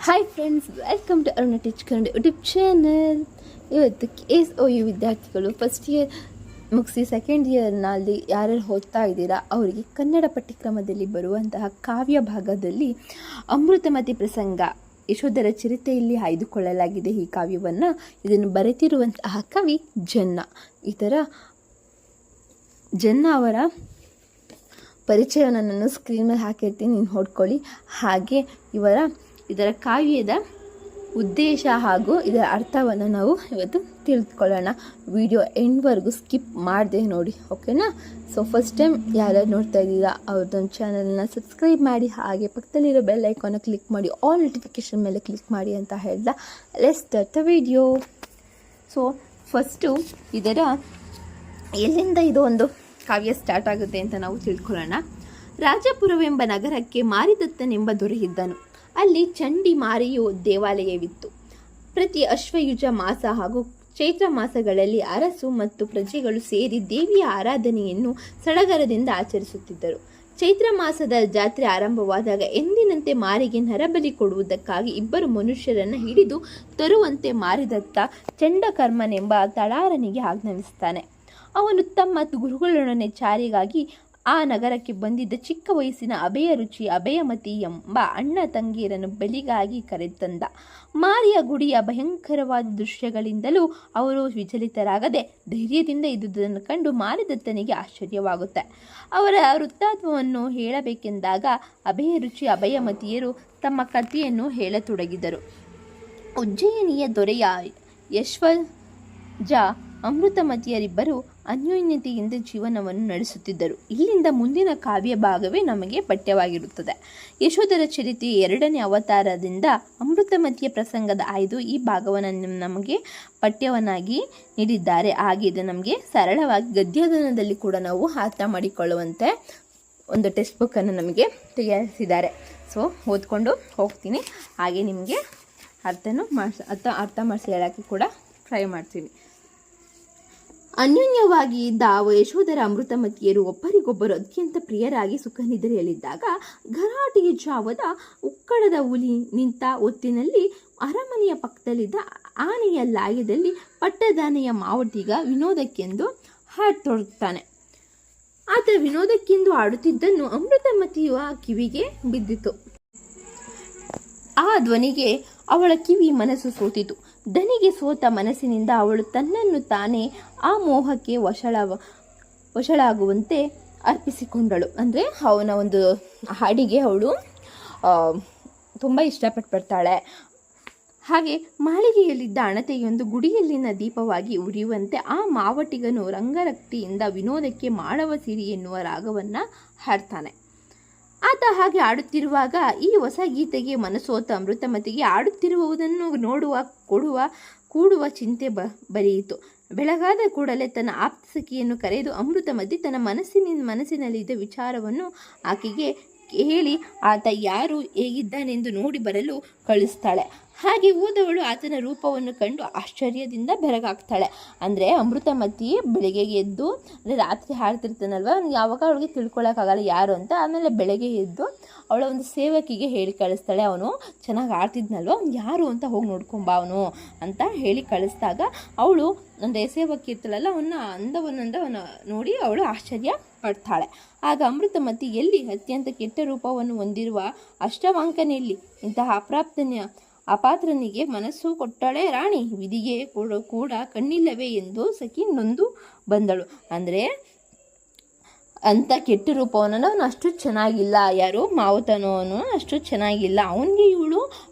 Hi friends, welcome to Aruna teach Kannada YouTube channel. ಇವತ್ತು KSOU ವಿದ್ಯಾರ್ಥಿಗಳು first year ಮುಗಿಸಿ second ಇಯರ್ನಲ್ಲಿ ಯಾರ್ಯಾರು ಓದ್ತಾ ಇದ್ದೀರಾ ಅವರಿಗೆ ಕನ್ನಡ ಪಠ್ಯಕ್ರಮದಲ್ಲಿ ಬರುವಂತಹ ಕಾವ್ಯ ಭಾಗದಲ್ಲಿ ಅಮೃತಮತಿ ಪ್ರಸಂಗ ಯಶೋಧರ ಚರಿತೆಯಲ್ಲಿ ಆಯ್ದುಕೊಳ್ಳಲಾಗಿದೆ. ಈ ಕಾವ್ಯವನ್ನು ಇದನ್ನು ಬರೆತಿರುವಂತಹ ಕವಿ ಜನ್ನ. ಈ ಥರ ಜನ್ನ ಅವರ ಪರಿಚಯವನ್ನು ನಾನು ಸ್ಕ್ರೀನ್ ಮೇಲೆ ಹಾಕಿರ್ತೀನಿ, ನೀವು ನೋಡ್ಕೊಳ್ಳಿ. ಹಾಗೆ ಇದರ ಕಾವ್ಯದ ಉದ್ದೇಶ ಹಾಗೂ ಇದರ ಅರ್ಥವನ್ನು ನಾವು ಇವತ್ತು ತಿಳಿದುಕೊಳ್ಳೋಣ. ವಿಡಿಯೋ ಎಂಡ್ವರೆಗೂ ಸ್ಕಿಪ್ ಮಾಡದೆ ನೋಡಿ, ಓಕೆನಾ? ಸೊ ಫಸ್ಟ್ ಟೈಮ್ ಯಾರ್ಯಾರು ನೋಡ್ತಾ ಇದ್ದೀರಾ ಅವ್ರದ್ದೊಂದು ಚಾನಲ್ನ ಸಬ್ಸ್ಕ್ರೈಬ್ ಮಾಡಿ, ಹಾಗೆ ಪಕ್ಕದಲ್ಲಿರೋ ಬೆಲ್ ಐಕಾನ ಕ್ಲಿಕ್ ಮಾಡಿ, ಆಲ್ ನೋಟಿಫಿಕೇಷನ್ ಮೇಲೆ ಕ್ಲಿಕ್ ಮಾಡಿ ಅಂತ ಹೇಳ್ದ let's start the video. So first ಇದರ ಎಲ್ಲಿಂದ ಇದು ಒಂದು ಕಾವ್ಯ ಸ್ಟಾರ್ಟ್ ಆಗುತ್ತೆ ಅಂತ ನಾವು ತಿಳ್ಕೊಳ್ಳೋಣ. ರಾಜಪುರವೆಂಬ ನಗರಕ್ಕೆ ಮಾರಿದತ್ತನೆಂಬ ದೊರೆ ಇದ್ದನು. ಅಲ್ಲಿ ಚಂಡಿ ಮಾರಿಯು ದೇವಾಲಯವಿತ್ತು. ಪ್ರತಿ ಅಶ್ವಯುಜ ಮಾಸ ಹಾಗೂ ಚೈತ್ರ ಮಾಸಗಳಲ್ಲಿ ಅರಸು ಮತ್ತು ಪ್ರಜೆಗಳು ಸೇರಿ ದೇವಿಯ ಆರಾಧನೆಯನ್ನು ಸಡಗರದಿಂದ ಆಚರಿಸುತ್ತಿದ್ದರು. ಚೈತ್ರ ಮಾಸದ ಜಾತ್ರೆ ಆರಂಭವಾದಾಗ ಎಂದಿನಂತೆ ಮಾರಿಗೆ ನರಬಲಿ ಕೊಡುವುದಕ್ಕಾಗಿ ಇಬ್ಬರು ಮನುಷ್ಯರನ್ನು ಹಿಡಿದು ತರುವಂತೆ ಮಾರಿದತ್ತ ಚಂಡಕರ್ಮನೆಂಬ ತಳಾರನಿಗೆ ಆಜ್ಞಾಪಿಸುತ್ತಾನೆ. ಅವನು ತಮ್ಮ ಗುರುಗಳೊಡನೆ ಚಾರಿಗಾಗಿ ಆ ನಗರಕ್ಕೆ ಬಂದಿದ್ದ ಚಿಕ್ಕ ವಯಸ್ಸಿನ ಅಭಯ ರುಚಿ ಅಭಯಮತಿ ಎಂಬ ಅಣ್ಣ ತಂಗಿಯರನ್ನು ಬಲಿಗಾಗಿ ಕರೆತಂದ. ಮಾರಿಯ ಗುಡಿಯ ಭಯಂಕರವಾದ ದೃಶ್ಯಗಳಿಂದಲೂ ಅವರು ವಿಚಲಿತರಾಗದೆ ಧೈರ್ಯದಿಂದ ಇದ್ದುದನ್ನು ಕಂಡು ಮಾರಿದತ್ತನಿಗೆ ಆಶ್ಚರ್ಯವಾಗುತ್ತೆ. ಅವರ ವೃತ್ತಾಂತವನ್ನು ಹೇಳಬೇಕೆಂದಾಗ ಅಭಯ ರುಚಿ ಅಭಯಮತಿಯರು ತಮ್ಮ ಕಥೆಯನ್ನು ಹೇಳತೊಡಗಿದರು. ಉಜ್ಜಯಿನಿಯ ದೊರೆಯ ಯಶ್ವಜ ಅಮೃತಮತಿಯರಿಬ್ಬರು ಅನ್ಯೋನ್ಯತೆಯಿಂದ ಜೀವನವನ್ನು ನಡೆಸುತ್ತಿದ್ದರು. ಇಲ್ಲಿಂದ ಮುಂದಿನ ಕಾವ್ಯ ಭಾಗವೇ ನಮಗೆ ಪಠ್ಯವಾಗಿರುತ್ತದೆ. ಯಶೋಧರ ಚರಿತೆ 2ನೇ ಅವತಾರದಿಂದ ಅಮೃತಮತಿಯ ಪ್ರಸಂಗದ ಆಯ್ದು ಈ ಭಾಗವನ್ನು ನಮಗೆ ಪಠ್ಯವನ್ನಾಗಿ ನೀಡಿದ್ದಾರೆ. ಹಾಗೆ ಇದು ನಮಗೆ ಸರಳವಾಗಿ ಗದ್ಯಗಾನದಲ್ಲಿ ಕೂಡ ನಾವು ಅರ್ಥ ಮಾಡಿಕೊಳ್ಳುವಂತೆ ಒಂದು ಟೆಕ್ಸ್ಟ್ ಬುಕ್ಕನ್ನು ನಮಗೆ ತಯಾರಿಸಿದ್ದಾರೆ. ಸೊ ಓದ್ಕೊಂಡು ಹೋಗ್ತೀನಿ, ಹಾಗೆ ನಿಮಗೆ ಅರ್ಥ ಮಾಡಿಸಿ ಹೇಳೋಕ್ಕೆ ಕೂಡ ಟ್ರೈ ಮಾಡ್ತೀನಿ. ಅನ್ಯೋನ್ಯವಾಗಿ ಇದ್ದ ಯಶೋಧರ ಅಮೃತಮತಿಯರು ಒಬ್ಬರಿಗೊಬ್ಬರು ಅತ್ಯಂತ ಪ್ರಿಯರಾಗಿ ಸುಖನಿದ್ರೆಯಲ್ಲಿದ್ದಾಗ ಗರಾಟೆಯ ಜಾವದ ಉಕ್ಕಡದ ಹುಲಿ ನಿಂತ ಹೊತ್ತಿನಲ್ಲಿ ಅರಮನೆಯ ಪಕ್ಕದಲ್ಲಿದ್ದ ಆನೆಯ ಲಾಯದಲ್ಲಿ ಪಟ್ಟದಾನೆಯ ಮಾವಟಿಗ ವಿನೋದಕ್ಕೆಂದು ಹಾಡತೊಡಗುತ್ತಾನೆ. ಆತ ವಿನೋದಕ್ಕೆಂದು ಆಡುತ್ತಿದ್ದನ್ನು ಅಮೃತಮತಿಯ ಕಿವಿಗೆ ಬಿದ್ದಿತು. ಆ ಧ್ವನಿಗೆ ಅವಳ ಕಿವಿ ಮನಸ್ಸು ಸೋತಿತು. ದನಿಗೆ ಸೋತ ಮನಸ್ಸಿನಿಂದ ಅವಳು ತನ್ನನ್ನು ತಾನೇ ಆ ಮೋಹಕ್ಕೆ ವಶಳಾಗುವಂತೆ ಅರ್ಪಿಸಿಕೊಂಡಳು. ಅಂದರೆ ಅವನ ಒಂದು ಹಾಡಿಗೆ ಅವಳು ತುಂಬ ಇಷ್ಟಪಟ್ಬಿಡ್ತಾಳೆ. ಹಾಗೆ ಮಾಳಿಗೆಯಲ್ಲಿದ್ದ ಅಣತೆಯೊಂದು ಗುಡಿಯಲ್ಲಿನ ದೀಪವಾಗಿ ಉರಿಯುವಂತೆ ಆ ಮಾವಟಿಗನು ರಂಗರಕ್ತಿಯಿಂದ ವಿನೋದಕ್ಕೆ ಮಾಡವ ಸಿರಿ ಎನ್ನುವ ರಾಗವನ್ನು ಹಾಡ್ತಾನೆ. ಆತ ಹಾಗೆ ಆಡುತ್ತಿರುವಾಗ ಈ ಹೊಸ ಗೀತೆಗೆ ಮನಸೋತ ಅಮೃತಮತಿಗೆ ಆಡುತ್ತಿರುವುದನ್ನು ಕೂಡುವ ಚಿಂತೆ ಬರೆಯಿತು. ಬೆಳಗಾದ ಕೂಡಲೇ ತನ್ನ ಆಪ್ತ ಸಖಿಯನ್ನು ಕರೆದು ಅಮೃತಮತಿ ತನ್ನ ಮನಸ್ಸಿನಲ್ಲಿದ್ದ ವಿಚಾರವನ್ನು ಆಕೆಗೆ ಹೇಳಿ ಆತ ಯಾರು ಹೇಗಿದ್ದಾನೆಂದು ನೋಡಿ ಬರಲು ಕಳಿಸ್ತಾಳೆ. ಹಾಗೆ ಹೋದವಳು ಆತನ ರೂಪವನ್ನು ಕಂಡು ಆಶ್ಚರ್ಯದಿಂದ ಬೆರಗಾಗ್ತಾಳೆ. ಅಂದರೆ ಅಮೃತಮತಿ ಬೆಳಗ್ಗೆ ಎದ್ದು, ಅಂದರೆ ರಾತ್ರಿ ಹಾಡ್ತಿರ್ತಾನಲ್ವ, ಯಾವಾಗ ಅವಳಿಗೆ ತಿಳ್ಕೊಳ್ಳೋಕ್ಕಾಗಲ್ಲ ಯಾರು ಅಂತ. ಆಮೇಲೆ ಬೆಳಗ್ಗೆ ಎದ್ದು ಅವಳ ಒಂದು ಸೇವಕಿಗೆ ಹೇಳಿ ಕಳಿಸ್ತಾಳೆ, ಅವನು ಚೆನ್ನಾಗಿ ಆಡ್ತಿದ್ನಲ್ವ, ಅವ್ನು ಯಾರು ಅಂತ ಹೋಗಿ ನೋಡ್ಕೊಂಬ ಅವನು ಅಂತ ಹೇಳಿ ಕಳಿಸಿದಾಗ ಅವಳು ಅಂದರೆ ಸೇವಕಿ ಇರ್ತಾಳಲ್ಲ, ಅವನ ನೋಡಿ ಅವಳು ಆಶ್ಚರ್ಯ ಪಡ್ತಾಳೆ. ಆಗ ಅಮೃತಮತಿ ಎಲ್ಲಿ ಅತ್ಯಂತ ಕೆಟ್ಟ ರೂಪವನ್ನು ಹೊಂದಿರುವ ಅಷ್ಟವಾಂಕನೆಯಲ್ಲಿ ಇಂತಹ ಅಪಾತ್ರನಿಗೆ ಮನಸ್ಸು ಕೊಟ್ಟಳೆ ರಾಣಿ, ವಿಧಿಗೆ ಕೂಡ ಕಣ್ಣಿಲ್ಲವೇ ಎಂದು ಸಖಿ ನೊಂದು ಬಂದಳು. ಅಂದರೆ ಅಂಥ ಕೆಟ್ಟ ರೂಪವನ್ನು ಅವನು ಅಷ್ಟು ಚೆನ್ನಾಗಿಲ್ಲ, ಯಾರು ಮಾವತನವನು ಅಷ್ಟು ಚೆನ್ನಾಗಿಲ್ಲ,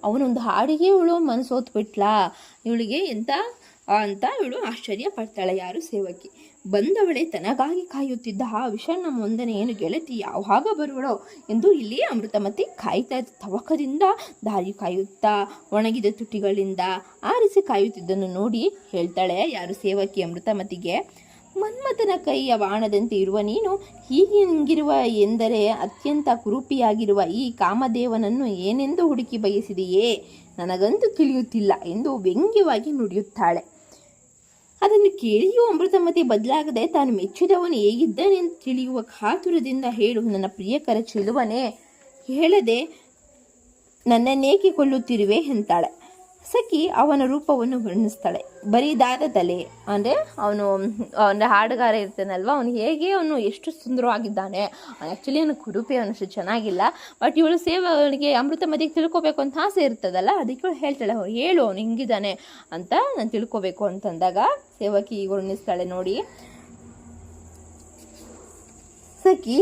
ಅವನೊಂದು ಹಾಡಿಗೆ ಇವಳು ಮನಸ್ಸೋತ್ಬಿಟ್ಲಾ, ಇವಳಿಗೆ ಅಂತ ಇವಳು ಆಶ್ಚರ್ಯ ಪಡ್ತಾಳೆ. ಯಾರು ಸೇವಕಿ. ಬಂದವಳೆ ತನಗಾಗಿ ಕಾಯುತ್ತಿದ್ದ ಆ ವಿಷಣ್ಣ ಮೊಂದನೆಯನ್ನು ಗೆಳತಿ ಯಾವಾಗ ಬರುವಳೋ ಎಂದು ಇಲ್ಲಿ ಅಮೃತಮತಿ ಕಾಯ್ತಾ ತವಕದಿಂದ ದಾರಿ ಕಾಯುತ್ತಾ ಒಣಗಿದ ತುಟಿಗಳಿಂದ ಆರಿಸಿ ಕಾಯುತ್ತಿದ್ದನ್ನು ನೋಡಿ ಹೇಳ್ತಾಳೆ ಯಾರು ಸೇವಕಿ ಅಮೃತಮತಿಗೆ, ಮನ್ಮಥನ ಕೈಯ ಬಾಣದಂತೆ ಇರುವ ನೀನು ಹೀಗಿರುವ ಎಂದರೆ ಅತ್ಯಂತ ಕುರೂಪಿಯಾಗಿರುವ ಈ ಕಾಮದೇವನನ್ನು ಏನೆಂದು ಹುಡುಕಿ ಬಯಸಿದೆಯೇ, ನನಗಂತೂ ತಿಳಿಯುತ್ತಿಲ್ಲ ಎಂದು ವ್ಯಂಗ್ಯವಾಗಿ ನುಡಿಯುತ್ತಾಳೆ. ಅದನ್ನು ಕೇಳಿಯೂ ಅಮೃತಮತಿ ಬದಲಾಗದೆ ತಾನು ಮೆಚ್ಚಿದವನು ಹೇಗಿದ್ದಾನೆಂದು ತಿಳಿಯುವ ಕಾತುರದಿಂದ ಹೇಳು ನನ್ನ ಪ್ರಿಯಕರ ಚೆಲುವನೇ, ಹೇಳದೆ ನನ್ನನ್ನೇಕೆ ಕೊಲ್ಲುತ್ತಿರುವೆ ಎಂತಾಳೆ. ಸಖಿ ಅವನ ರೂಪವನ್ನು ವರ್ಣಿಸ್ತಾಳೆ. ಬರಿದಾದ ತಲೆ ಅಂದರೆ ಅವನು ಅಂದರೆ ಹಾಡುಗಾರ ಇರ್ತಾನಲ್ವ, ಅವನು ಎಷ್ಟು ಸುಂದರವಾಗಿದ್ದಾನೆ. ಆ್ಯಕ್ಚುಲಿ ಅವನು ಕುರುಪಿ, ಅವನಷ್ಟು ಚೆನ್ನಾಗಿಲ್ಲ. ಬಟ್ ಇವಳು ಅವನಿಗೆ ಅಮೃತಮತಿಗೆ ತಿಳ್ಕೊಬೇಕು ಅಂತ ಆಸೆ ಇರ್ತದಲ್ಲ, ಅದಕ್ಕೆ ಇವಳು ಹೇಳ್ತಾಳೆ, ಹೇಳು ಅವನು ಹಿಂಗಿದ್ದಾನೆ ಅಂತ ನಾನು ತಿಳ್ಕೊಬೇಕು ಅಂತಂದಾಗ ಸೇವಕಿ ಈಗ ವರ್ಣಿಸ್ತಾಳೆ ನೋಡಿ. ಸಖಿ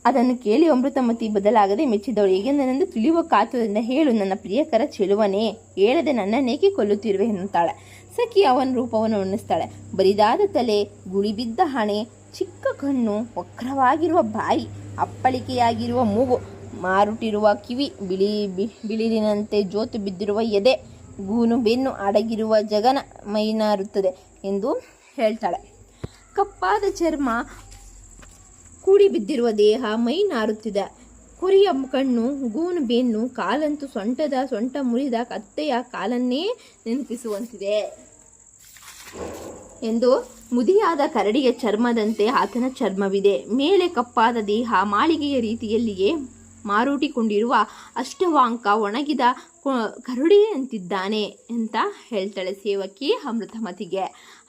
ಅದನ್ನು ಕೇಳಿ ಅಮೃತಮತಿ ಬದಲಾಗದೆ ಮೆಚ್ಚಿದವಳು. ಹೇಗೆಂದನೆಂದು ತಿಳಿಯುವ ಕಾತುರದಿಂದ, ಹೇಳು ನನ್ನ ಪ್ರಿಯಕರ ಚೆಲುವನೇ, ಹೇಳದೆ ನನ್ನನ್ನೇಕೆ ಕೊಲ್ಲುತ್ತಿರುವೆ ಎನ್ನುತ್ತಾಳೆ. ಸಖಿ ಅವನ ರೂಪವನ್ನು ವರ್ಣಿಸ್ತಾಳೆ. ಬರಿದಾದ ತಲೆ, ಗುಳಿಬಿದ್ದ ಹಣೆ, ಚಿಕ್ಕ ಕಣ್ಣು, ವಕ್ರವಾಗಿರುವ ಬಾಯಿ, ಅಪ್ಪಳಿಕೆಯಾಗಿರುವ ಮೂಗು, ಮಾರುಟಿರುವ ಕಿವಿ, ಬಿಳಿರಿನಂತೆ ಜೋತು ಬಿದ್ದಿರುವ ಎದೆ, ಗೂನು ಬೆನ್ನು ಅಡಗಿರುವ ಜಗನ ಮೈನಾರುತ್ತದೆ ಎಂದು ಹೇಳ್ತಾಳೆ. ಕಪ್ಪಾದ ಚರ್ಮ, ಕೂಡಿ ಬಿದ್ದಿರುವ ದೇಹ, ಮೈ ನಾರುತ್ತಿದೆ, ಕುರಿಯ ಕಣ್ಣು, ಗೂನು ಬೆನ್ನು, ಕಾಲಂತೂ ಸೊಂಟ ಮುರಿದ ಕತ್ತೆಯ ಕಾಲನ್ನೇ ನೆನಪಿಸುವಂತಿದೆ ಎಂದು. ಮುದಿಯಾದ ಕರಡಿಯ ಚರ್ಮದಂತೆ ಆತನ ಚರ್ಮವಿದೆ. ಮೇಲೆ ಕಪ್ಪಾದ ದೇಹ, ಮಾಳಿಗೆಯ ರೀತಿಯಲ್ಲಿಯೇ ಮಾರೂಟಿಕೊಂಡಿರುವ ಅಷ್ಟವಾಂಕ, ಒಣಗಿದ ಕರಡಿಯಂತಿದ್ದಾನೆ ಅಂತ ಹೇಳ್ತಾಳೆ ಸೇವಕಿ ಅಮೃತಮತಿಗೆ.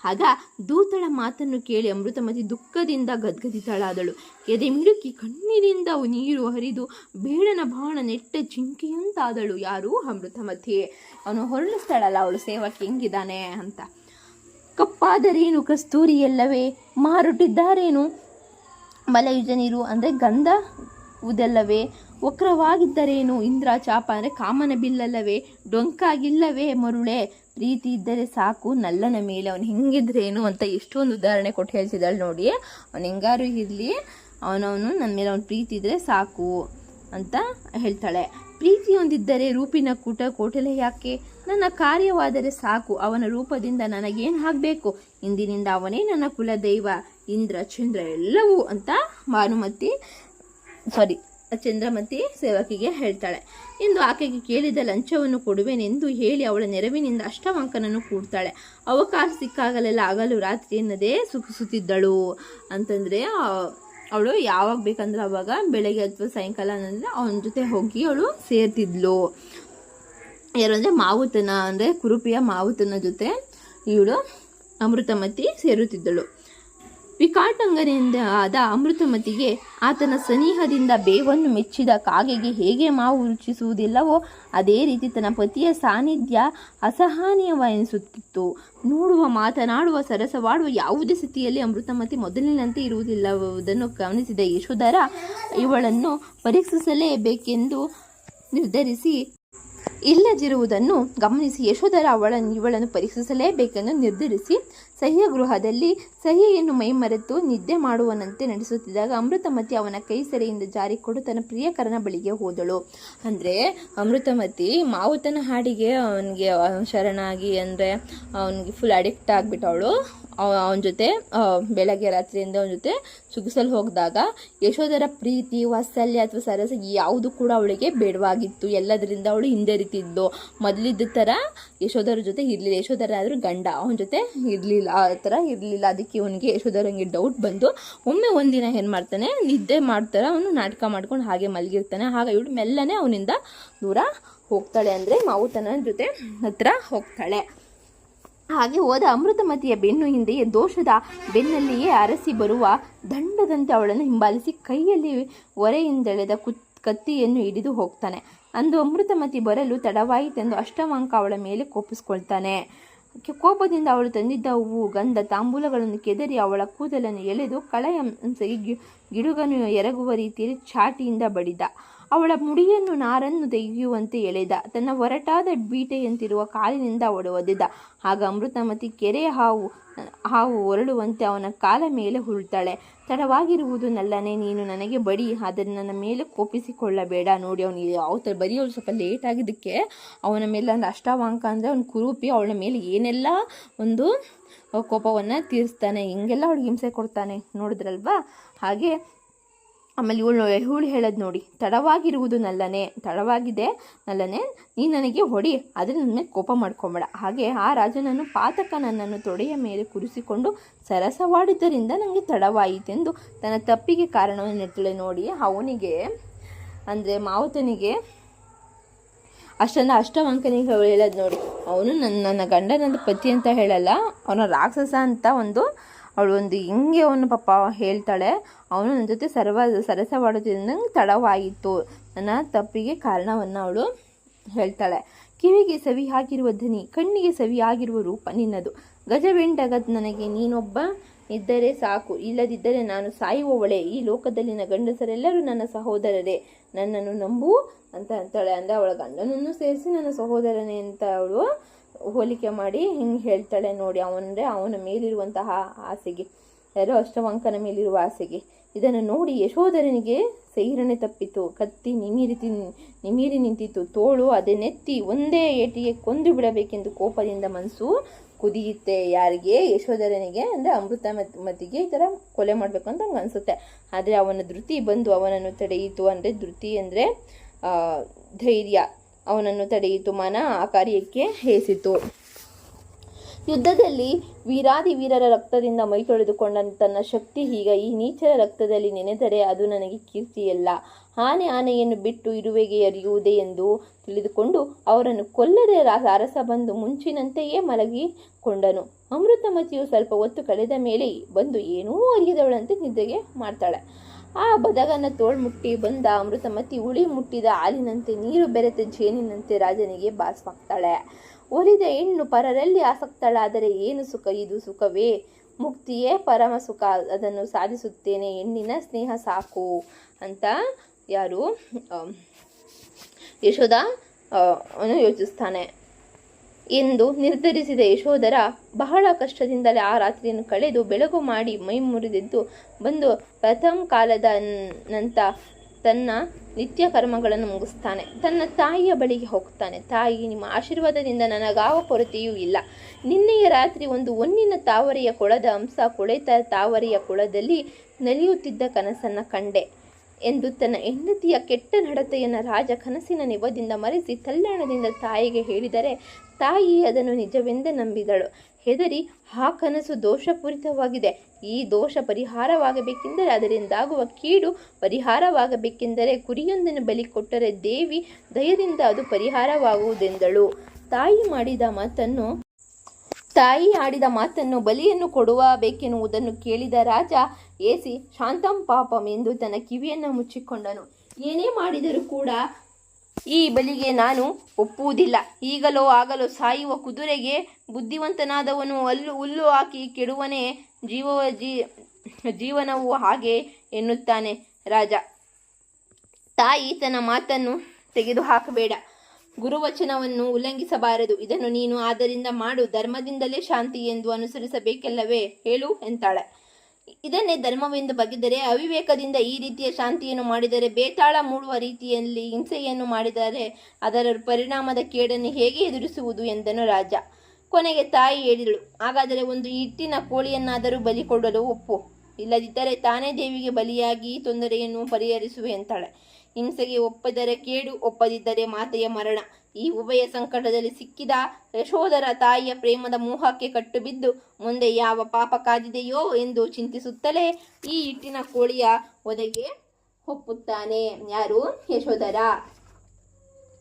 ಆಗ ದೂತಳ ಮಾತನ್ನು ಕೇಳಿ ಅಮೃತಮತಿ ದುಃಖದಿಂದ ಗದ್ಗದಿತಳಾದಳು. ಎದೆ ಮಿಡುಕಿ ಕಣ್ಣಿನಿಂದ ನೀರು ಹರಿದು ಬೇಡನ ಬಾಣ ನೆಟ್ಟ ಚಿಂಕೆಯಂತಾದಳು. ಯಾರು? ಅಮೃತಮತಿ. ಅವನು ಹೊರಳಿಸ್ತಾಳಲ್ಲ ಅವಳು ಸೇವಕಿ ಹೆಂಗಿದ್ದಾನೆ ಅಂತ. ಕಪ್ಪಾದರೇನು ಕಸ್ತೂರಿಯಲ್ಲವೇ, ಮಾರುಟ್ಟಿದ್ದಾರೇನು ಮಲಯುಜನೀರು ಅಂದರೆ ಗಂಧ ಉದಲ್ಲವೇ, ವಕ್ರವಾಗಿದ್ದರೇನು ಇಂದ್ರ ಚಾಪ ಅಂದರೆ ಕಾಮನ ಬಿಲ್ಲಲ್ಲವೇ, ಡೊಂಕಾಗಿಲ್ಲವೇ ಮರುಳೆ, ಪ್ರೀತಿ ಇದ್ದರೆ ಸಾಕು ನಲ್ಲನ ಮೇಲೆ. ಅವನು ಹೆಂಗಿದ್ರೇನು ಅಂತ ಎಷ್ಟೊಂದು ಉದಾಹರಣೆ ಕೊಟ್ಟು ಹೇಳ್ತಿದ್ದಾಳೆ ನೋಡಿ. ಅವನು ಹೆಂಗಾರು ಇರಲಿ, ಅವನವನು ನನ್ನ ಮೇಲೆ ಅವನ ಪ್ರೀತಿ ಇದ್ದರೆ ಸಾಕು ಅಂತ ಹೇಳ್ತಾಳೆ. ಪ್ರೀತಿ ಹೊಂದಿದ್ದರೆ ರೂಪಿನ ಕೋಟಲೆ ಯಾಕೆ, ನನ್ನ ಕಾರ್ಯವಾದರೆ ಸಾಕು ಅವನ ರೂಪದಿಂದ ನನಗೇನು ಆಗಬೇಕು, ಇಂದಿನಿಂದ ಅವನೇ ನನ್ನ ಕುಲದೈವ, ಇಂದ್ರ ಚಂದ್ರ ಎಲ್ಲವೂ ಅಂತ ಚಂದ್ರಮತಿ ಸೇವಕಿಗೆ ಹೇಳ್ತಾಳೆ. ಎಂದು ಆಕೆಗೆ ಕೇಳಿದ ಲಂಚವನ್ನು ಕೊಡುವೆನೆಂದು ಹೇಳಿ ಅವಳ ನೆರವಿನಿಂದ ಅಷ್ಟವಾಂಕನನ್ನು ಕೂಡ್ತಾಳೆ. ಅವಕಾಶ ಸಿಕ್ಕಾಗಲೆಲ್ಲ ಹಗಲು ರಾತ್ರಿ ಎನ್ನದೇ ಸುಖಿಸುತ್ತಿದ್ದಳು. ಅಂತಂದರೆ ಅವಳು ಯಾವಾಗ ಬೇಕಂದ್ರೆ ಅವಾಗ ಬೆಳಗ್ಗೆ ಅಥವಾ ಸಾಯಂಕಾಲ ಅಂದರೆ ಅವನ ಜೊತೆ ಹೋಗಿ ಅವಳು ಸೇರ್ತಿದ್ಲು. ಯಾರು ಅಂದರೆ ಮಾವುತನ ಅಂದರೆ ಕುರುಪಿಯ ಮಾವುತನ ಜೊತೆ ಇವಳು ಅಮೃತಮತಿ ಸೇರುತ್ತಿದ್ದಳು. ವಿಕಾಟಂಗನೆಯಿಂದ ಆದ ಅಮೃತಮತಿಗೆ ಆತನ ಸನಿಹದಿಂದ ಬೇವನ್ನು ಮೆಚ್ಚಿದ ಕಾಗೆಗೆ ಹೇಗೆ ಮಾವು ರುಚಿಸುವುದಿಲ್ಲವೋ ಅದೇ ರೀತಿ ತನ್ನ ಪತಿಯ ಸಾನ್ನಿಧ್ಯ ಅಸಹನೀಯವೆನಿಸುತ್ತಿತ್ತು. ನೋಡುವ, ಮಾತನಾಡುವ, ಸರಸವಾಡುವ ಯಾವುದೇ ಸ್ಥಿತಿಯಲ್ಲಿ ಅಮೃತಮತಿ ಮೊದಲಿನಂತೆ ಇರುವುದಿಲ್ಲವುದನ್ನು ಗಮನಿಸಿದ ಯಶೋಧರ ಇವಳನ್ನು ಪರೀಕ್ಷಿಸಲೇಬೇಕೆಂದು ನಿರ್ಧರಿಸಿ ಇಲ್ಲದಿರುವುದನ್ನು ಗಮನಿಸಿ ಯಶೋಧರ ಇವಳನ್ನು ಪರೀಕ್ಷಿಸಲೇಬೇಕೆಂದು ನಿರ್ಧರಿಸಿ ಸಹ್ಯ ಗೃಹದಲ್ಲಿ ಸಹ್ಯೆಯನ್ನು ಮೈಮರೆತು ನಿದ್ದೆ ಮಾಡುವನಂತೆ ನಡೆಸುತ್ತಿದ್ದಾಗ ಅಮೃತಮತಿ ಅವನ ಕೈ ಸೆರೆಯಿಂದ ಜಾರಿಕೊಡು ತನ್ನ ಪ್ರಿಯಕರನ ಬಳಿಗೆ ಹೋದಳು. ಅಂದರೆ ಅಮೃತಮತಿ ಮಾವುತನ ಹಾಡಿಗೆ ಅವನಿಗೆ ಶರಣಾಗಿ ಅಂದರೆ ಅವನಿಗೆ ಫುಲ್ ಅಡಿಕ್ಟ್ ಆಗಿಬಿಟ್ಟವಳು. ಅವನ ಜೊತೆ ಬೆಳಗ್ಗೆ ರಾತ್ರಿಯಿಂದ ಅವನ ಜೊತೆ ಸುಗಿಸಲು ಹೋಗಿದಾಗ ಯಶೋಧರ ಪ್ರೀತಿ, ವಾತ್ಸಲ್ಯ ಅಥವಾ ಸರಸ ಯಾವುದು ಕೂಡ ಅವಳಿಗೆ ಬೇಡವಾಗಿತ್ತು. ಎಲ್ಲದರಿಂದ ಅವಳು ಹಿಂದರಿತಿದ್ಲು. ಮೊದಲಿದ್ದ ಥರ ಯಶೋಧರ ಜೊತೆ ಇರಲಿಲ್ಲ. ಯಶೋಧರ ಆದರೂ ಗಂಡ, ಅವನ ಜೊತೆ ಇರಲಿಲ್ಲ, ಆ ಥರ ಇರಲಿಲ್ಲ. ಅದಕ್ಕೆ ಇವನಿಗೆ ಯಶೋಧರಂಗೆ ಡೌಟ್ ಬಂದು ಒಮ್ಮೆ ಒಂದಿನ ಏನು ಮಾಡ್ತಾನೆ, ನಿದ್ದೆ ಮಾಡ್ತಾರೆ, ಅವನು ನಾಟಕ ಮಾಡ್ಕೊಂಡು ಹಾಗೆ ಮಲಗಿರ್ತಾನೆ. ಆಗ ಇವಳು ಮೆಲ್ಲನೆ ಅವನಿಂದ ದೂರ ಹೋಗ್ತಾಳೆ, ಅಂದರೆ ಮಾವುತನ ಜೊತೆ ಹತ್ರ ಹೋಗ್ತಾಳೆ. ಹಾಗೆ ಹೋದ ಅಮೃತಮತಿಯ ಬೆನ್ನು ಹಿಂದೆಯೇ ದೋಷದ ಬೆನ್ನಲ್ಲಿಯೇ ಅರಸಿ ಬರುವ ದಂಡದಂತೆ ಅವಳನ್ನು ಹಿಂಬಾಲಿಸಿ ಕೈಯಲ್ಲಿ ಒರೆಯಿಂದೆಳೆದ ಕತ್ತಿಯನ್ನು ಹಿಡಿದು ಹೋಗ್ತಾನೆ. ಅಂದು ಅಮೃತಮತಿ ಬರಲು ತಡವಾಯಿತೆಂದು ಅಷ್ಟವಾಂಕ ಅವಳ ಮೇಲೆ ಕೋಪಿಸ್ಕೊಳ್ತಾನೆ. ಕೋಪದಿಂದ ಅವಳು ತಂದಿದ್ದ ಹೂವು, ಗಂಧ, ತಾಂಬೂಲಗಳನ್ನು ಕೆದರಿ ಅವಳ ಕೂದಲನ್ನು ಎಳೆದು ಕಳೆಯ ಗಿಡುಗನು ಎರಗುವ ರೀತಿಯಲ್ಲಿ ಚಾಟಿಯಿಂದ ಬಡಿದ. ಅವಳ ಮುಡಿಯನ್ನು ನಾರನ್ನು ತೆಗೆಯುವಂತೆ ಎಳೆದ. ತನ್ನ ಒರಟಾದ ಬೀಟೆಯಂತಿರುವ ಕಾಲಿನಿಂದ ಅವಳು ಒದೆದ. ಆಗ ಅಮೃತಮತಿ ಕೆರೆಯ ಹಾವು ಹೊರಡುವಂತೆ ಅವನ ಕಾಲ ಮೇಲೆ ಹುರುಳ್ತಾಳೆ. ತಡವಾಗಿರುವುದು ನಲ್ಲನೆ, ನೀನು ನನಗೆ ಬಡಿ, ಅದನ್ನು ನನ್ನ ಮೇಲೆ ಕೋಪಿಸಿಕೊಳ್ಳಬೇಡ. ನೋಡಿ ಅವನು ಯಾವ ಥರ ಬರೀ ಅವಳು ಸ್ವಲ್ಪ ಲೇಟ್ ಆಗಿದ್ದಕ್ಕೆ ಅವನ ಮೇಲೆ ಒಂದು ಅಷ್ಟವಾಂಕ ಅಂದರೆ ಅವನು ಕುರೂಪಿ ಅವಳ ಮೇಲೆ ಏನೆಲ್ಲ ಒಂದು ಕೋಪವನ್ನು ತೀರಿಸ್ತಾನೆ, ಹಿಂಗೆಲ್ಲ ಅವಳಿಗೆ ಹಿಂಸೆ ಕೊಡ್ತಾನೆ ನೋಡಿದ್ರಲ್ವಾ. ಹಾಗೆ ಆಮೇಲೆ ಇವಳು ಹೇಳೋದು ನೋಡಿ, ತಡವಾಗಿರುವುದು ತಡವಾಗಿದೆ ನಲ್ಲನೆ, ನೀನು ನನಗೆ ಹೊಡಿ, ಆದರೆ ನನ್ನ ಮೇಲೆ ಕೋಪ ಮಾಡ್ಕೊಂಬೇಡ. ಹಾಗೆ ಆ ರಾಜನನ್ನು ಪಾತಕ ನನ್ನನ್ನು ತೊಡೆಯ ಮೇಲೆ ಕುರಿಸಿಕೊಂಡು ಸರಸವಾಡಿದ್ದರಿಂದ ನನಗೆ ತಡವಾಯಿತೆಂದು ತನ್ನ ತಪ್ಪಿಗೆ ಕಾರಣವನ್ನು ನೆಟ್ಟಳೆ. ನೋಡಿ ಅವನಿಗೆ ಅಂದರೆ ಮಾವುತನಿಗೆ ಅಷ್ಟನ್ನು ಅಷ್ಟವಂಕನಿಗೆ ಅವಳು ಹೇಳೋದು ನೋಡಿ, ಅವನು ನನ್ನ ಗಂಡನದ ಪತಿ ಅಂತ ಹೇಳಲ್ಲ, ಅವನ ರಾಕ್ಷಸ ಅಂತ ಅವಳು ಹಿಂಗೆ ಅವನು ಪಾಪ ಹೇಳ್ತಾಳೆ. ಅವನು ನನ್ನ ಜೊತೆ ಸರಸವಾಡುತ್ತಿದ್ದಂಗೆ ತಡವಾಯಿತು, ನನ್ನ ತಪ್ಪಿಗೆ ಕಾರಣವನ್ನು ಅವಳು ಹೇಳ್ತಾಳೆ. ಕಿವಿಗೆ ಸವಿಯಾಗಿರುವ ಧ್ವನಿ, ಕಣ್ಣಿಗೆ ಸವಿಯಾಗಿರುವ ರೂಪ ನಿನ್ನದು. ಗಜವೆಂಡಗದ್ ನನಗೆ ನೀನೊಬ್ಬ ಇದ್ದರೆ ಸಾಕು, ಇಲ್ಲದಿದ್ದರೆ ನಾನು ಸಾಯುವವಳೆ. ಈ ಲೋಕದಲ್ಲಿನ ಗಂಡಸರೆಲ್ಲರೂ ನನ್ನ ಸಹೋದರರೇ, ನನ್ನನ್ನು ನಂಬು ಅಂತ ಅಂತಾಳೆ. ಅಂದರೆ ಅವಳ ಗಂಡನನ್ನು ಸೇರಿಸಿ ನನ್ನ ಸಹೋದರನೇ ಅಂತ ಅವಳು ಹೋಲಿಕೆ ಮಾಡಿ ಹಿಂಗೆ ಹೇಳ್ತಾಳೆ ನೋಡಿ. ಅವನ ಮೇಲಿರುವಂತಹ ಆಸೆಗೆ, ಯಾರೋ ಅಷ್ಟವಂಕನ ಮೇಲಿರುವ ಆಸೆಗೆ. ಇದನ್ನು ನೋಡಿ ಯಶೋಧರನಿಗೆ ಸೈರಣೆ ತಪ್ಪಿತು. ಕತ್ತಿ ನಿಮಿರಿ ನಿಂತಿತು. ತೋಳು ಅದನ್ನೆತ್ತಿ ಒಂದೇ ಏಟಿಗೆ ಕೊಂದು ಬಿಡಬೇಕೆಂದು ಕೋಪದಿಂದ ಮನಸ್ಸು ಕುದಿಯುತ್ತೆ. ಯಾರಿಗೆ? ಯಶೋಧರನಿಗೆ. ಅಂದರೆ ಅಮೃತಮತಿಗೆ ಈ ಥರ ಕೊಲೆ ಮಾಡಬೇಕು ಅಂತ ಹಂಗೆ ಅನಿಸುತ್ತೆ. ಆದರೆ ಅವನ ಧೃತಿ ಬಂದು ಅವನನ್ನು ತಡೆಯಿತು. ಅಂದರೆ ಧೃತಿ ಅಂದರೆ ಧೈರ್ಯ. ಅವನನ್ನು ತಡೆಯಿತು, ಮನ ಆ ಕಾರ್ಯಕ್ಕೆ ಹೇಸಿತು. ಯುದ್ಧದಲ್ಲಿ ವೀರರ ರಕ್ತದಿಂದ ಮೈ ತೊಳೆದುಕೊಂಡ ತನ್ನ ಶಕ್ತಿ ಈಗ ಈ ನೀಚರ ರಕ್ತದಲ್ಲಿ ನೆನೆದರೆ ಅದು ನನಗೆ ಕೀರ್ತಿಯಲ್ಲ. ಆನೆಯನ್ನು ಬಿಟ್ಟು ಇರುವೆಗೆ ಎರಿಯುವುದೇ ಎಂದು ತಿಳಿದುಕೊಂಡು ಅವರನ್ನು ಕೊಲ್ಲದೆ ಅರಸ ಬಂದು ಮುಂಚಿನಂತೆಯೇ ಮಲಗಿಕೊಂಡನು. ಅಮೃತಮತಿಯು ಸ್ವಲ್ಪ ಹೊತ್ತು ಕಳೆದ ಮೇಲೆ ಬಂದು ಏನೂ ಅರಿಯದವಳಂತೆ ನಿದ್ದೆಗೆ ಮಾಡ್ತಾಳೆ. ಆ ಬದಗನ ತೋಳ್ಮುಟ್ಟಿ ಬಂದ ಅಮೃತಮತಿ ಹುಳಿ ಮುಟ್ಟಿದ ಹಾಲಿನಂತೆ, ನೀರು ಬೆರೆತ ಜೇನಿನಂತೆ ರಾಜನಿಗೆ ಭಾಸವಾಗ್ತಾಳೆ. ಒಲಿದ ಹೆಣ್ಣು ಪರರಲ್ಲಿ ಆಸಕ್ತಳಾದರೆ ಏನು ಸುಖ? ಇದು ಸುಖವೇ? ಮುಕ್ತಿಯೇ ಪರಮ ಸುಖ. ಅದನ್ನು ಸಾಧಿಸುತ್ತೇನೆ, ಹೆಣ್ಣಿನ ಸ್ನೇಹ ಸಾಕು ಅಂತ ಯಾರು ಯಶೋಧ ಯೋಚಿಸ್ತಾನೆ ಎಂದು ನಿರ್ಧರಿಸಿದ ಯಶೋಧರ ಬಹಳ ಕಷ್ಟದಿಂದಲೇ ಆ ರಾತ್ರಿಯನ್ನು ಕಳೆದು ಬೆಳಗು ಮಾಡಿ ಮೈ ಮುರಿದೆದ್ದು ಬಂದು ಪ್ರಥಮ ಕಾಲದ ನಂತರ ತನ್ನ ನಿತ್ಯ ಕರ್ಮಗಳನ್ನು ಮುಗಿಸ್ತಾನೆ. ತನ್ನ ತಾಯಿಯ ಬಳಿಗೆ ಹೋಗ್ತಾನೆ. ತಾಯಿ, ನಿಮ್ಮ ಆಶೀರ್ವಾದದಿಂದ ನನಗಾವ ಕೊರತೆಯೂ ಇಲ್ಲ. ನಿನ್ನೆಯ ರಾತ್ರಿ ಒಂದು ಹೊನ್ನಿನ ತಾವರೆಯ ಕೊಳದ ಅಂಶ ಕೊಳೆತ ತಾವರೆಯ ಕೊಳದಲ್ಲಿ ನಲಿಯುತ್ತಿದ್ದ ಕನಸನ್ನು ಕಂಡೆ ಎಂದು ತನ್ನ ಹೆಂಡತಿಯ ಕೆಟ್ಟ ನಡತೆಯನ್ನು ರಾಜ ಕನಸಿನ ನೆವದಿಂದ ಮರೆಸಿ ತಲ್ಲಣದಿಂದ ತಾಯಿಗೆ ಹೇಳಿದರೆ ತಾಯಿ ಅದನ್ನು ನಿಜವೆಂದು ನಂಬಿದಳು. ಹೆದರಿ, ಆ ಕನಸು ದೋಷಪೂರಿತವಾಗಿದೆ. ಈ ದೋಷ ಪರಿಹಾರವಾಗಬೇಕೆಂದರೆ, ಅದರಿಂದಾಗುವ ಕೀಡು ಪರಿಹಾರವಾಗಬೇಕೆಂದರೆ ಕುರಿಯೊಂದನ್ನು ಬಲಿ ಕೊಟ್ಟರೆ ದೇವಿ ದಯದಿಂದ ಅದು ಪರಿಹಾರವಾಗುವುದೆಂದಳು. ತಾಯಿ ಆಡಿದ ಮಾತನ್ನು ಬಲಿಯನ್ನು ಕೊಡಬೇಕೆನ್ನುವುದನ್ನು ಕೇಳಿದ ರಾಜ ಏಸಿ ಶಾಂತಂ ಪಾಪಂ ಎಂದು ತನ್ನ ಕಿವಿಯನ್ನು ಮುಚ್ಚಿಕೊಂಡನು. ಏನೇ ಮಾಡಿದರೂ ಕೂಡ ಈ ಬಲಿಗೆ ನಾನು ಒಪ್ಪುವುದಿಲ್ಲ. ಈಗಲೋ ಆಗಲೋ ಸಾಯುವ ಕುದುರೆಗೆ ಬುದ್ಧಿವಂತನಾದವನು ಹುಲ್ಲು ಹಾಕಿ ಕೆಡುವನೇ ಜೀವನವು ಹಾಗೆ ಎನ್ನುತ್ತಾನೆ ರಾಜ. ತಾಯಿ ತನ್ನ ಮಾತನ್ನು ತೆಗೆದುಹಾಕಬೇಡ, ಗುರುವಚನವನ್ನು ಉಲ್ಲಂಘಿಸಬಾರದು. ಇದನ್ನು ನೀನು ಆದ್ದರಿಂದ ಮಾಡು. ಧರ್ಮದಿಂದಲೇ ಶಾಂತಿ ಎಂದು ಅನುಸರಿಸಬೇಕಲ್ಲವೇ? ಹೇಳು ಎಂತಾಳೆ. ಇದನ್ನೇ ಧರ್ಮವೆಂದು ಬಗೆದರೆ, ಅವಿವೇಕದಿಂದ ಈ ರೀತಿಯ ಶಾಂತಿಯನ್ನು ಮಾಡಿದರೆ, ಬೇತಾಳ ಮೂಡುವ ರೀತಿಯಲ್ಲಿ ಹಿಂಸೆಯನ್ನು ಮಾಡಿದರೆ ಅದರ ಪರಿಣಾಮದ ಕೇಡನ್ನು ಹೇಗೆ ಎದುರಿಸುವುದು ಎಂದನು ರಾಜ. ಕೊನೆಗೆ ತಾಯಿ ಹೇಳಿದಳು, ಹಾಗಾದರೆ ಒಂದು ಹಿಟ್ಟಿನ ಕೋಳಿಯನ್ನಾದರೂ ಬಲಿ ಕೊಡಲು ಒಪ್ಪು. ಇಲ್ಲದಿದ್ದರೆ ತಾನೇ ದೇವಿಗೆ ಬಲಿಯಾಗಿ ತೊಂದರೆಯನ್ನು ಪರಿಹರಿಸುವೆ ಎಂತಾಳೆ. ಹಿಂಸೆಗೆ ಒಪ್ಪದರೆ ಕೇಡು, ಒಪ್ಪದಿದ್ದರೆ ಮಾತೆಯ ಮರಣ. ಈ ಉಭಯ ಸಂಕಟದಲ್ಲಿ ಸಿಕ್ಕಿದ ಯಶೋಧರ ತಾಯಿಯ ಪ್ರೇಮದ ಮೋಹಕ್ಕೆ ಕಟ್ಟುಬಿದ್ದು ಮುಂದೆ ಯಾವ ಪಾಪ ಕಾದಿದೆಯೋ ಎಂದು ಚಿಂತಿಸುತ್ತಲೇ ಈ ಹಿಟ್ಟಿನ ಕೋಳಿಯ ಒದೆಗೆ ಒಪ್ಪುತ್ತಾನೆ. ಯಾರು? ಯಶೋಧರ.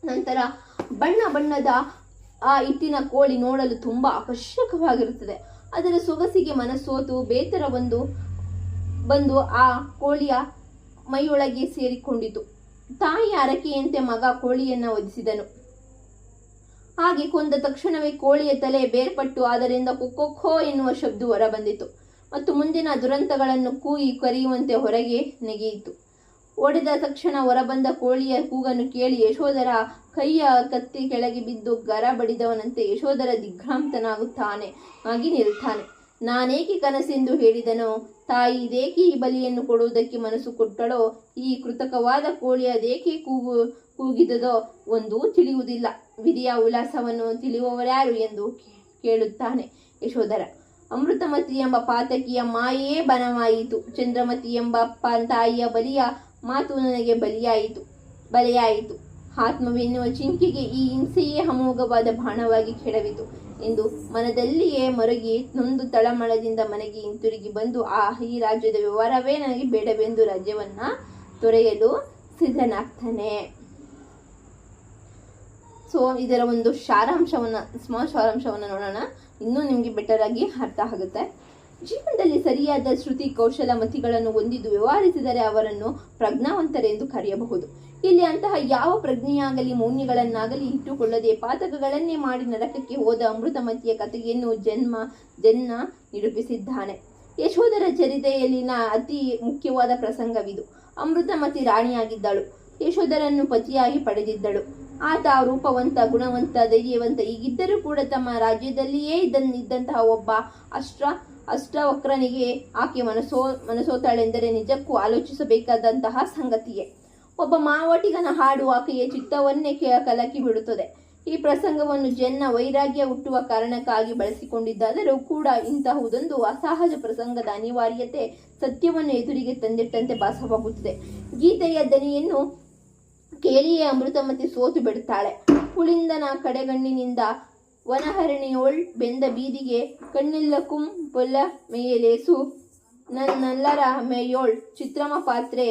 ನಂತರ ಬಣ್ಣದ ಆ ಹಿಟ್ಟಿನ ಕೋಳಿ ನೋಡಲು ತುಂಬಾ ಆಕರ್ಷಕವಾಗಿರುತ್ತದೆ. ಅದರ ಸೊಗಸಿಗೆ ಮನಸ್ಸೋತು ಬೇತರ ಬಂದು ಆ ಕೋಳಿಯ ಮೈಯೊಳಗೆ ಸೇರಿಕೊಂಡಿತು. ತಾಯಿಯ ಹರಕೆಯಂತೆ ಮಗ ಕೋಳಿಯನ್ನ ವಧಿಸಿದನು. ಹಾಗೆ ಕೊಂದ ತಕ್ಷಣವೇ ಕೋಳಿಯ ತಲೆ ಬೇರ್ಪಟ್ಟು ಅದರಿಂದ ಕೊಕ್ಕೊ ಎನ್ನುವ ಶಬ್ದ ಹೊರಬಂದಿತು ಮತ್ತು ಮುಂದಿನ ದುರಂತಗಳನ್ನು ಕೂಗಿ ಕರೆಯುವಂತೆ ಹೊರಗೆ ನೆಗೆಯಿತು. ಒಡೆದ ತಕ್ಷಣ ಹೊರಬಂದ ಕೋಳಿಯ ಕೂಗನ್ನು ಕೇಳಿ ಯಶೋಧರ ಕೈಯ ಕತ್ತಿ ಕೆಳಗೆ ಬಿದ್ದು ಗರ ಬಡಿದವನಂತೆ ಯಶೋಧರ ದಿಗ್ಭ್ರಾಂತನಾಗುತ್ತಾನೆ, ಆಗಿ ನಿಲ್ತಾನೆ. ನಾನೇಕೆ ಕನಸೆಂದು ಹೇಳಿದನೋ, ತಾಯಿ ಇದೇಕೆ ಈ ಬಲಿಯನ್ನು ಕೊಡುವುದಕ್ಕೆ ಮನಸ್ಸು ಕೊಟ್ಟಳೋ, ಈ ಕೃತಕವಾದ ಕೋಳಿ ಅದೇಕೆ ಕೂಗಿದದೋ ಒಂದೂ ತಿಳಿಯುವುದಿಲ್ಲ. ವಿಧಿಯ ಉಲ್ಲಾಸವನ್ನು ತಿಳಿಯುವವರ್ಯಾರು ಎಂದು ಕೇಳುತ್ತಾನೆ ಯಶೋಧರ. ಅಮೃತಮತಿ ಎಂಬ ಪಾತಕಿಯ ಮಾಯೆಯೇ ಬನವಾಯಿತು. ಚಂದ್ರಮತಿ ಎಂಬ ತಾಯಿಯ ಬಲಿಯ ಮಾತು ನನಗೆ ಬಲೆಯಾಯಿತು. ಆತ್ಮವೆನ್ನುವ ಚಿಂಕಿಗೆ ಈ ಹಿಂಸೆಯೇ ಅಮೋಘವಾದ ಬಾಣವಾಗಿ ಕೆಡವಿತು ಎಂದು ಮನದಲ್ಲಿಯೇ ಮರುಗಿ ನೊಂದು ತಳಮಳದಿಂದ ಮನೆಗೆ ಹಿಂತಿರುಗಿ ಬಂದು ಈ ರಾಜ್ಯದ ವ್ಯವಹಾರವೇ ನನಗೆ ಬೇಡವೆಂದು ರಾಜ್ಯವನ್ನ ತೊರೆಯಲು ಸಿದ್ಧನಾಗ್ತಾನೆ. ಸೊ ಇದರ ಒಂದು ಸ್ಮಾಲ್ ಸಾರಾಂಶವನ್ನು ನೋಡೋಣ. ಇನ್ನೂ ನಿಮಗೆ ಬೆಟರ್ ಆಗಿ ಅರ್ಥ ಆಗುತ್ತೆ. ಜೀವನದಲ್ಲಿ ಸರಿಯಾದ ಶ್ರುತಿ ಕೌಶಲ ಮತಿಗಳನ್ನು ಹೊಂದಿದ್ದು ವ್ಯವಹರಿಸಿದರೆ ಅವರನ್ನು ಪ್ರಜ್ಞಾವಂತರೆಂದು ಕರೆಯಬಹುದು. ಇಲ್ಲಿ ಅಂತಹ ಯಾವ ಪ್ರಜ್ಞೆಯಾಗಲಿ ಮೌನ್ಯಗಳನ್ನಾಗಲಿ ಇಟ್ಟುಕೊಳ್ಳದೆ ಪಾತಕಗಳನ್ನೇ ಮಾಡಿ ನರಕಕ್ಕೆ ಹೋದ ಅಮೃತಮತಿಯ ಕಥೆಯನ್ನು ಜನ್ನ ನಿರೂಪಿಸಿದ್ದಾನೆ. ಯಶೋಧರ ಚರಿತೆಯಲ್ಲಿನ ಅತಿ ಮುಖ್ಯವಾದ ಪ್ರಸಂಗವಿದು. ಅಮೃತಮತಿ ರಾಣಿಯಾಗಿದ್ದಳು. ಯಶೋಧರನ್ನು ಪತಿಯಾಗಿ ಪಡೆದಿದ್ದಳು. ಆತ ರೂಪವಂತ, ಗುಣವಂತ, ಧೈರ್ಯವಂತ ಹೀಗಿದ್ದರೂ ಕೂಡ ತಮ್ಮ ರಾಜ್ಯದಲ್ಲಿಯೇ ಇದ್ದಂತಹ ಒಬ್ಬ ಅಷ್ಟವಕ್ರನಿಗೆ ಆಕೆ ಮನಸೋತಾಳೆಂದರೆ ನಿಜಕ್ಕೂ ಆಲೋಚಿಸಬೇಕಾದಂತಹ ಸಂಗತಿಯೇ. ಒಬ್ಬ ಮಾವಟಿಗನ ಹಾಡು ಆಕೆಯ ಚಿತ್ತವನ್ನೇ ಕಲಕಿ ಬಿಡುತ್ತದೆ. ಈ ಪ್ರಸಂಗವನ್ನು ಜನ್ನ ವೈರಾಗ್ಯ ಹುಟ್ಟುವ ಕಾರಣಕ್ಕಾಗಿ ಬಳಸಿಕೊಂಡಿದ್ದಾದರೂ ಕೂಡ ಇಂತಹುದೊಂದು ಅಸಹಜ ಪ್ರಸಂಗದ ಅನಿವಾರ್ಯತೆ ಸತ್ಯವನ್ನು ಎದುರಿಗೆ ತಂದಿಟ್ಟಂತೆ ಭಾಸವಾಗುತ್ತದೆ. ಗೀತೆಯ ದನಿಯನ್ನು ಕೇಳಿಯೇ ಅಮೃತಮತಿ ಸೋತು ಬಿಡುತ್ತಾಳೆ. ಪುಳಿಂದನ ಕಡೆಗಣ್ಣಿನಿಂದ ವನಹರಣಿಯೋಳ್ ಬೆಂದ ಬೀದಿಗೆ ಕಣ್ಣಿಲ್ಲಕುಂ ಪೊಲ್ಲ ಮೇಯಲೇಸು ನನ್ನಲ್ಲರ ಮೇಯೋಳ್ ಚಿತ್ರಮ ಪಾತ್ರೆ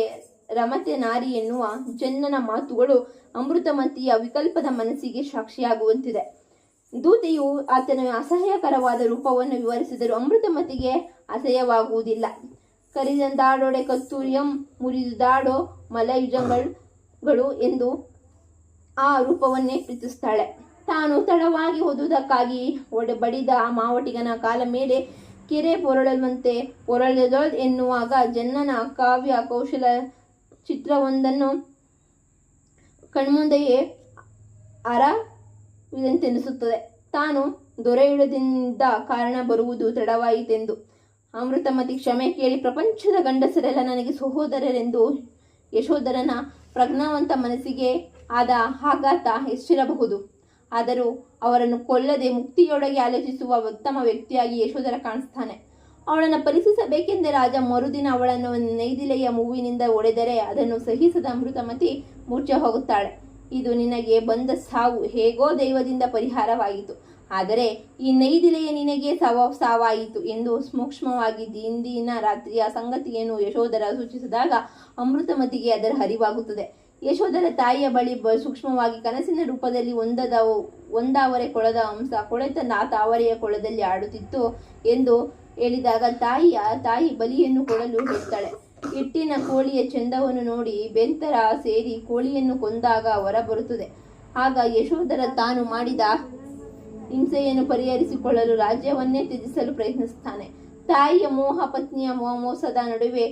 ರಮತೆ ನಾರಿ ಎನ್ನುವ ಜನ್ನನ ಮಾತುಗಳು ಅಮೃತಮತಿಯ ವಿಕಲ್ಪದ ಮನಸ್ಸಿಗೆ ಸಾಕ್ಷಿಯಾಗುವಂತಿದೆ. ದೂತೆಯು ಆತನ ಅಸಹ್ಯಕರವಾದ ರೂಪವನ್ನು ವಿವರಿಸಿದರೂ ಅಮೃತಮತಿಗೆ ಅಸಹ್ಯವಾಗುವುದಿಲ್ಲ. ಕರಿದಂದಾಡೊಡೆ ಕತ್ತೂರಿಯಂ ಮುರಿದುದಾಡೋ ಮಲಯುಜಗಳು ಎಂದು ಆ ರೂಪವನ್ನೇ ಪ್ರೀತಿಸ್ತಾಳೆ. ತಾನು ತಡವಾಗಿ ಓದುವುದಕ್ಕಾಗಿ ಬಡಿದ ಆ ಮಾವಟಿಗನ ಕಾಲ ಮೇಲೆ ಕೆರೆ ಪೊರಳುವಂತೆ ಪೊರಳದೊಳ್ ಎನ್ನುವಾಗ ಜನ್ನನ ಕಾವ್ಯ ಕೌಶಲ ಚಿತ್ರವೊಂದನ್ನು ಕಣ್ಮುಂದೆಯೇ ಅರವಿದಂತೆನಿಸುತ್ತದೆ. ತಾನು ದೊರೆಯುವುದರಿಂದ ಕಾರಣ ಬರುವುದು ತಡವಾಯಿತೆಂದು. ಅಮೃತಮತಿ ಕ್ಷಮೆ ಕೇಳಿ ಪ್ರಪಂಚದ ಗಂಡಸರೆಲ್ಲ ನನಗೆ ಸಹೋದರರೆಂದು. ಯಶೋಧರನ ಪ್ರಜ್ಞಾವಂತ ಮನಸ್ಸಿಗೆ ಆದ ಆಘಾತ ಎಷ್ಟಿರಬಹುದು. ಆದರೂ ಅವರನ್ನು ಕೊಲ್ಲದೆ ಮುಕ್ತಿಯೊಳಗೆ ಆಲೋಚಿಸುವ ಉತ್ತಮ ವ್ಯಕ್ತಿಯಾಗಿ ಯಶೋಧರ ಕಾಣಿಸ್ತಾನೆ. ಅವಳನ್ನು ಪರೀಕ್ಷಿಸಬೇಕೆಂದೇ ರಾಜ ಮರುದಿನ ಅವಳನ್ನು ನೈದಿಲೆಯ ಮೂವಿನಿಂದ ಹೊಡೆದರೆ ಅದನ್ನು ಸಹಿಸದ ಅಮೃತಮತಿ ಮೂರ್ಛೆ ಹೋಗುತ್ತಾಳೆ. ಇದು ನಿನಗೆ ಬಂದ ಸಾವು ಹೇಗೋ ದೈವದಿಂದ ಪರಿಹಾರವಾಯಿತು. ಆದರೆ ಈ ನೈದಿಲೆಯ ನಿನಗೆ ಸಾವಾಯಿತು ಎಂದು ಸೂಕ್ಷ್ಮವಾಗಿ ಇಂದಿನ ರಾತ್ರಿಯ ಸಂಗತಿಯನ್ನು ಯಶೋಧರ ಸೂಚಿಸಿದಾಗ ಅಮೃತಮತಿಗೆ ಅದರ ಅರಿವಾಗುತ್ತದೆ. ಯಶೋಧರ ತಾಯಿಯ ಬಳಿ ಸೂಕ್ಷ್ಮವಾಗಿ ಕನಸಿನ ರೂಪದಲ್ಲಿ ಒಂದಾವರೆ ಕೊಳದ ಅಂಶ ಕೊಳೆತ ತಾವರೆಯ ಕೊಳದಲ್ಲಿ ಆಡುತ್ತಿತ್ತು ಎಂದು ಹೇಳಿದಾಗ ತಾಯಿ ಬಲಿಯನ್ನು ಕೊಡಲು ಹೇಳ್ತಾಳೆ. ಹಿಟ್ಟಿನ ಕೋಳಿಯ ಚಂದವನ್ನು ನೋಡಿ ಬೆಂತರ ಸೇರಿ ಕೋಳಿಯನ್ನು ಕೊಂದಾಗ ಹೊರಬರುತ್ತದೆ. ಆಗ ಯಶೋಧರ ತಾನು ಮಾಡಿದ ಹಿಂಸೆಯನ್ನು ಪರಿಹರಿಸಿಕೊಳ್ಳಲು ರಾಜ್ಯವನ್ನೇ ತ್ಯಜಿಸಲು ಪ್ರಯತ್ನಿಸುತ್ತಾನೆ. ತಾಯಿಯ ಮೋಹ, ಪತ್ನಿಯ ಮೋಸದ ನಡುವೆ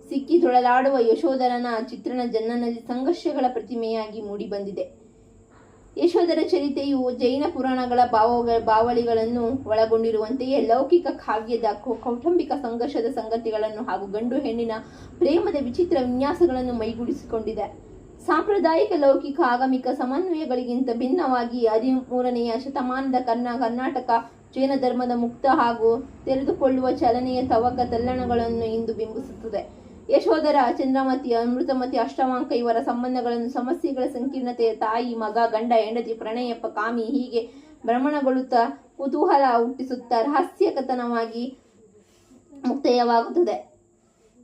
ಸಿಕ್ಕಿ ತೊಳಲಾಡುವ ಯಶೋಧರನ ಚಿತ್ರಣ ಜನ್ನನಲ್ಲಿ ಸಂಘರ್ಷಗಳ ಪ್ರತಿಮೆಯಾಗಿ ಮೂಡಿಬಂದಿದೆ. ಯಶೋಧರ ಚರಿತೆಯು ಜೈನ ಪುರಾಣಗಳ ಬಾವಳಿಗಳನ್ನು ಒಳಗೊಂಡಿರುವಂತೆಯೇ ಲೌಕಿಕ ಕಾವ್ಯದ ಕೌಟುಂಬಿಕ ಸಂಘರ್ಷದ ಸಂಗತಿಗಳನ್ನು ಹಾಗೂ ಗಂಡು ಹೆಣ್ಣಿನ ಪ್ರೇಮದ ವಿಚಿತ್ರ ವಿನ್ಯಾಸಗಳನ್ನು ಮೈಗೂಡಿಸಿಕೊಂಡಿದೆ. ಸಾಂಪ್ರದಾಯಿಕ ಲೌಕಿಕ ಆಗಮಿಕ ಸಮನ್ವಯಗಳಿಗಿಂತ ಭಿನ್ನವಾಗಿ 13ನೇ ಶತಮಾನದ ಕರ್ನಾಟಕ ಜೈನ ಧರ್ಮದ ಮುಕ್ತ ಹಾಗೂ ತೆರೆದುಕೊಳ್ಳುವ ಚಲನೆಯ ತಲ್ಲಣಗಳನ್ನು ಇಂದು ಬಿಂಬಿಸುತ್ತದೆ. ಯಶೋಧರ, ಚಂದ್ರಮತಿ, ಅಮೃತಮತಿ, ಅಷ್ಟವಾಂಕ ಇವರ ಸಂಬಂಧಗಳನ್ನು ಸಮಸ್ಯೆಗಳ ಸಂಕೀರ್ಣತೆಯ ತಾಯಿ, ಮಗ, ಗಂಡ, ಹೆಂಡತಿ, ಪ್ರಣಯಪ್ಪ, ಕಾಮಿ ಹೀಗೆ ಭ್ರಮಣಗೊಳ್ಳುತ್ತಾ ಕುತೂಹಲ ಹುಟ್ಟಿಸುತ್ತಾ ರಹಸ್ಯ ಕಥನವಾಗಿ ಮುಕ್ತಾಯವಾಗುತ್ತದೆ.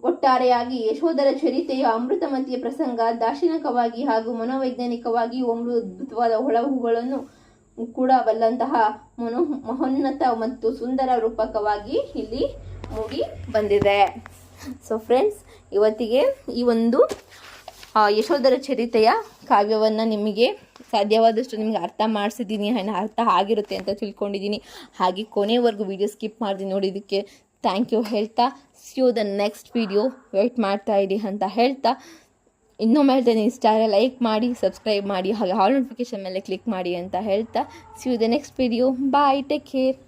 ಒಟ್ಟಾರೆಯಾಗಿ ಯಶೋಧರ ಚರಿತೆಯ ಅಮೃತಮತಿಯ ಪ್ರಸಂಗ ದಾರ್ಶನಿಕವಾಗಿ ಹಾಗೂ ಮನೋವೈಜ್ಞಾನಿಕವಾಗಿ ಒಂದು ಅದ್ಭುತವಾದ ಹೊಳಹುಗಳನ್ನು ಕೂಡ ಬಲ್ಲಂತಹ ಮಹೋನ್ನತ ಮತ್ತು ಸುಂದರ ರೂಪಕವಾಗಿ ಇಲ್ಲಿ ಮೂಡಿ ಬಂದಿದೆ. ಸೊ ಫ್ರೆಂಡ್ಸ್, ಇವತ್ತಿಗೆ ಈ ಒಂದು ಯಶೋಧರ ಚರಿತೆಯ ಕಾವ್ಯವನ್ನು ನಿಮಗೆ ಸಾಧ್ಯವಾದಷ್ಟು ನಿಮಗೆ ಅರ್ಥ ಮಾಡಿಸಿದ್ದೀನಿ, ಅರ್ಥ ಆಗಿರುತ್ತೆ ಅಂತ ತಿಳ್ಕೊಂಡಿದ್ದೀನಿ. ಹಾಗೆ ಕೊನೆವರೆಗೂ ವಿಡಿಯೋ ಸ್ಕಿಪ್ ಮಾಡಿ ನೋಡಿದ್ದಕ್ಕೆ ಥ್ಯಾಂಕ್ ಯು ಹೇಳ್ತಾ, see you the next video, wait ಮಾಡ್ತಾ ಇಡಿ ಅಂತ ಹೇಳ್ತಾ, ಇನ್ನೊಮ್ಮೆ ಹೇಳ್ತೇನೆ, ಇಷ್ಟ ಲೈಕ್ ಮಾಡಿ, ಸಬ್ಸ್ಕ್ರೈಬ್ ಮಾಡಿ, ಹಾಗೆ ಆಲ್ ನೋಟಿಫಿಕೇಶನ್ ಮೇಲೆ ಕ್ಲಿಕ್ ಮಾಡಿ ಅಂತ ಹೇಳ್ತಾ, see you the next video. Bye, take care.